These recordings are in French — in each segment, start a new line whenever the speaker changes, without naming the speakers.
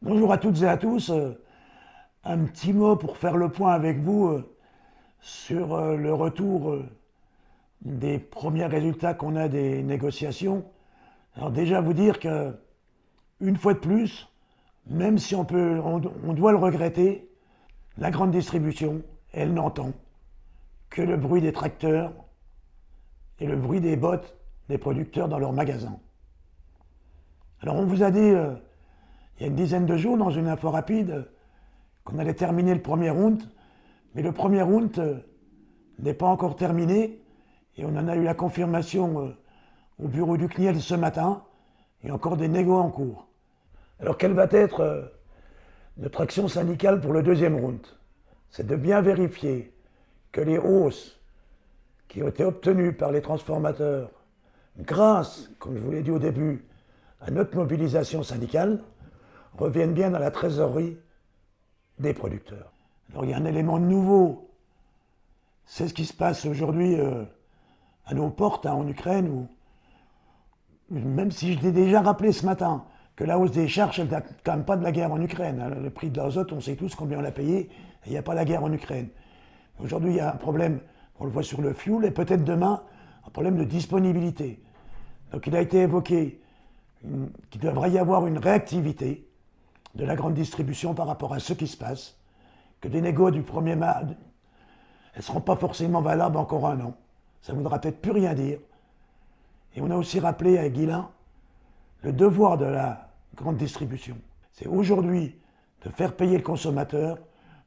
Bonjour à toutes et à tous. Un petit mot pour faire le point avec vous sur le retour des premiers résultats qu'on a des négociations. Alors déjà vous dire que, une fois de plus, même si on doit le regretter, la grande distribution, elle n'entend que le bruit des tracteurs et le bruit des bottes des producteurs dans leurs magasins. Alors on vous a dit il y a une dizaine de jours dans une info rapide qu'on allait terminer le premier round, mais le premier round n'est pas encore terminé et on en a eu la confirmation au bureau du CNIEL ce matin. Il y a encore des négos en cours. Alors quelle va être notre action syndicale pour le deuxième round? C'est de bien vérifier que les hausses qui ont été obtenues par les transformateurs grâce, comme je vous l'ai dit au début, à notre mobilisation syndicale, reviennent bien dans la trésorerie des producteurs. Alors il y a un élément nouveau, c'est ce qui se passe aujourd'hui à nos portes en Ukraine, où même si je l'ai déjà rappelé ce matin, que la hausse des charges, elle ne date quand même pas de la guerre en Ukraine. Le prix de l'azote, on sait tous combien on l'a payé, et il n'y a pas la guerre en Ukraine. Aujourd'hui, il y a un problème, on le voit sur le fuel, et peut-être demain, un problème de disponibilité. Donc il a été évoqué qu'il devrait y avoir une réactivité de la grande distribution par rapport à ce qui se passe, que des négos du 1er mars, elles ne seront pas forcément valables encore un an. Ça ne voudra peut-être plus rien dire. Et on a aussi rappelé à Guilain le devoir de la grande distribution. C'est aujourd'hui de faire payer le consommateur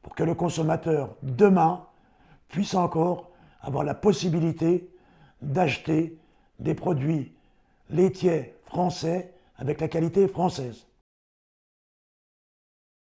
pour que le consommateur, demain, puisse encore avoir la possibilité d'acheter des produits laitiers français avec la qualité française.